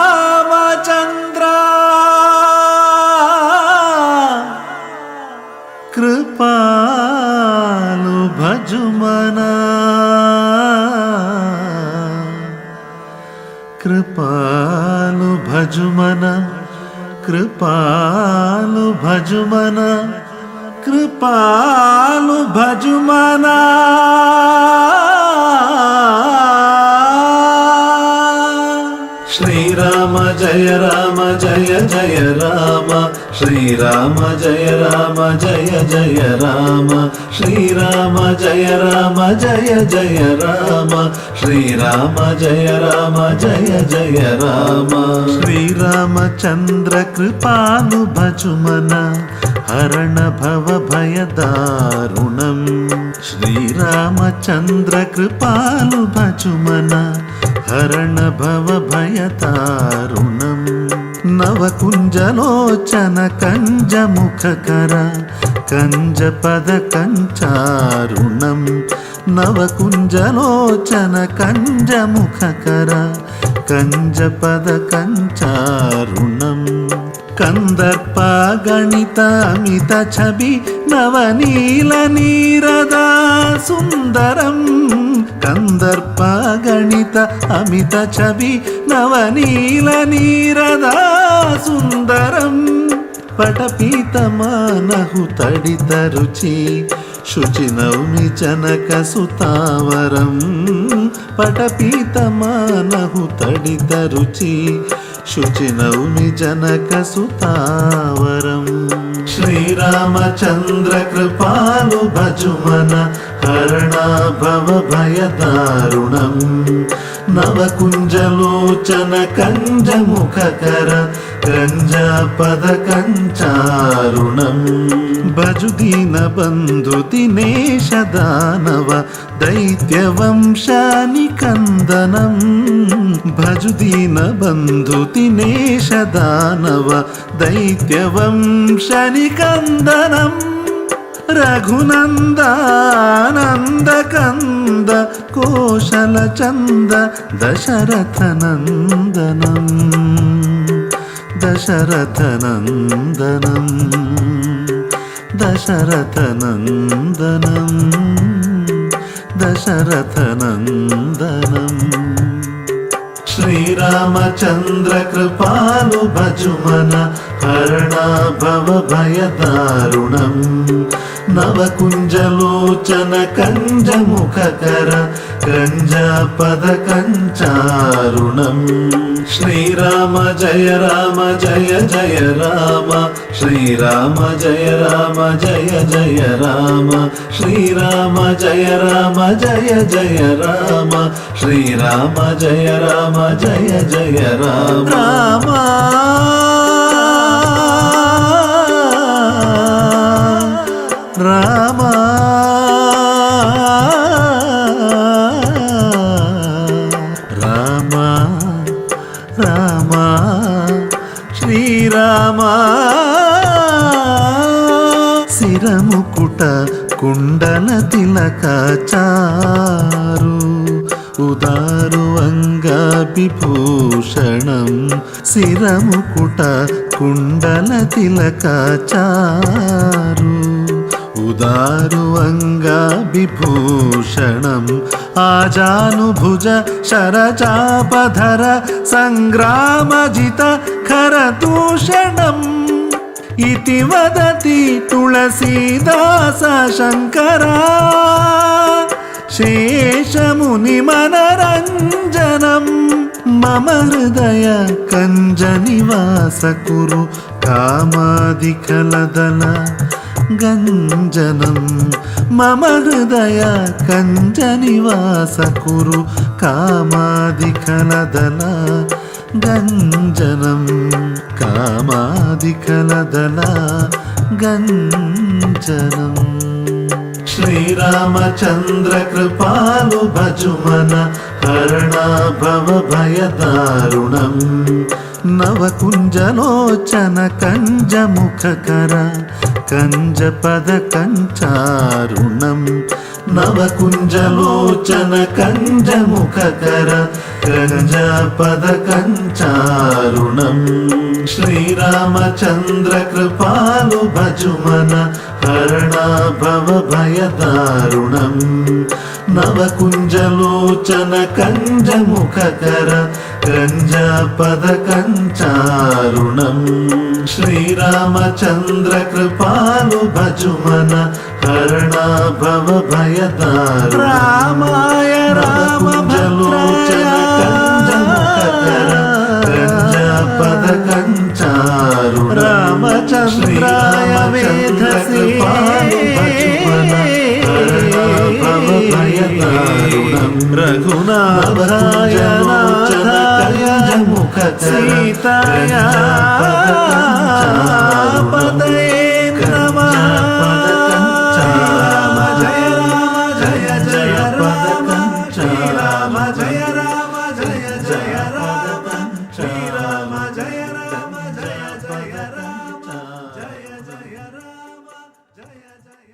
ಶ್ರೀರಾಮಚಂದ್ರ ಕೃಪಾಲು ಭಜುಮನ ಕೃಪಾಲು ಭಜುಮನ ಕೃಪಾಲು ಭಜುಮನ ಕೃಪಾಲು ಭಜುಮನ ಶ್ರೀರಾಮ ಜಯ ರಾಮ ಜಯ ಜಯ ರಾಮ ಶ್ರೀರಾಮ ಜಯ ರಾಮ ಜಯ ಜಯ ರಾಮ ಶ್ರೀರಾಮ ಜಯ ರಾಮ ಜಯ ಜಯ ರಾಮ ಶ್ರೀರಾಮ ಜಯ ರಾಮ ಜಯ ಜಯ ರಾಮ ಶ್ರೀರಾಮಚಂದ್ರ ಕೃಪಾಲು ಭಜುಮನ ಹರಣ ಭವ ಭಯ ದಾರುಣಂ ಶ್ರೀರಾಮಚಂದ್ರ ಕೃಪಾಲು ಭಜುಮನ ಹರಣ ಭವ ಭಯ ತಾರುಣಂ ನವಕುಂಜಲೋಚನ ಕಂಜ ಮುಖಕರ ಕಂಜ ಪದ ಕಂಚಾರುಣಂ ನವಕುಂಜಲೋಚನ ಕಂಜ ಮುಖಕರ ಕಂಜ ಪದ ಕಂಚಾರುಣಂ ಕಂದರ್ಪ ಗಣಿತ ಅಮಿತ ಛಬಿ ನವನೀಲ ನೀರದ ಸುಂದರಂ ಕಂದರ್ಪ ಗಣಿತ ಅಮಿತ ಛಬಿ ನವನೀಲ ನೀರದ ಸುಂದರಂ ಪಟಪೀತಮಾನಹು ತಡಿತ ರುಚಿ ಶುಚಿ ನೌಮಿ ಜನಕ ಸುತಾವರಂ ಪಟಪೀತಮಾನಹು ತಡಿತ ರುಚಿ ಶುಚಿ ನೌಮಿ ಜನಕ ಸುತಾವರಂ ಶ್ರೀರಾಮಚಂದ್ರ ಕೃಪಾಲು ಭಜುಮನ ಹರಣ ಭವ ಭಯ ದಾರುಣಂ ನವಕುಂಜಲೋಚನ ಕಂಜ ಮುಖಕರ ಕಂಜ ಪದ ಕಂಚಾರುಣಂ ಭಜು ದೀನ ಬಂಧು ದಿನೇಶ ದಾನವ ದೈತ್ಯ ವಂಶ ನಿಕಂದನಂ ಭಜು ದೀನ ಬಂಧು ದಿನೇಶ ದಾನವ ದೈತ್ಯ ವಂಶ ನಿಕಂದನಂ ರಘುನಂದಾನಂದ ಕಂದ ಕೋಶಲ ಚಂದ ದಶರಥ ನಂದನಂ ದಶರಥ ನಂದನಂ ದಶರಥ ನಂದನಂ ದಶರಥ ನಂದನಂ ಶ್ರೀರಾಮಚಂದ್ರ ಕೃಪಾಲು ಭಜುಮನ ಹರಣ ಭವ ಭಯ ದಾರುಣಂ ನವಕುಂಜಲೋಚನ ಕಂಜ ಮುಖಕರ ಕಂಜ ಪದ ಕಂಚಾರುಣಂ ಶ್ರೀರಾಮ ಜಯ ರಾಮ ಜಯ ಜಯ ರಾಮ ಶ್ರೀರಾಮ ಜಯ ರಾಮ ಜಯ ಜಯ ರಾಮ ಶ್ರೀರಾಮ ಜಯ ರಾಮ ಜಯ ಜಯ ರಾಮ ಶ್ರೀರಾಮ ಜಯ ರಾಮ ಜಯ ಜಯ ರಾಮ ರಾಮ ರಾಮ ರಾಮ ರಾಮ ಶ್ರೀರಾಮ ಸಿರಮುಕುಟ ಕುಂಡಲ ತಿಲಕ ಚಾರು ಉದಾರು ಅಂಗಾಭಿಭೂಷಣಂ ಸಿರಮುಕುಟ ಕುಂಡಲ ತಿಲಕ ಚಾರು ಉದಾರು ಅಂಗಾಭಿಭೂಷಣಂ ಆಜಾನುಭುಜ ಶರಚಾಪಧರ ಸಂಗ್ರಾಮಜಿತ ಖರದೂಷಣಂ ಇತಿ ವದತಿ ತುಳಸೀದಾಸ ಶಂಕರ ಶೇಷಮುನಿಮನರಂಜನಂ ಮಮ ಹೃದಯ ಕಂಜ ನಿವಾಸ ಕುರು ಕಾಮಾದಿಕಲದಲ ಗಂಜನಂ ಮಮ ಹೃದಯ ಕಂಜ ನಿವಾಸ ಕುರು ಕಾಮಾದಿಕಲದಲ ಗಂಜನಂ ಕಾಮಾದಿಕಲದಲ ಗಂಜನಂ ಶ್ರೀರಾಮಚಂದ್ರ ಕೃಪಾಲು ಭಜುಮನ ಹರಣ ಭವ ಭಯ ದಾರುಣಂ నవకుంజలోచన కంజముఖకర కంజపద కంచారుణం నవకుంజలోచన కంజముఖకర కంజపద కంచారుణం శ్రీరామచంద్ర కృపాలు భజుమన హరణాభవ భయదారుణం నవకుంజలోచన కంజముఖకర కంజపద కంచారుణం శ్రీరామచంద్ర కృపాలు భజుమన హరణాభవ భయదారుణం రామాయ నవకుంజలోచన కంజముఖకర కంజపద కంచారుణం రామచంద్రాయ వేధసే రఘునాథాయ నాథాయ సీతాయ పతయే నమః రామ జయ జయ రామ శ్రీరామ జయ రామ జయ జయ రామ శ్రీరామ జయ రామ జయ జయ రామ జయ జయ రామ జయ జయ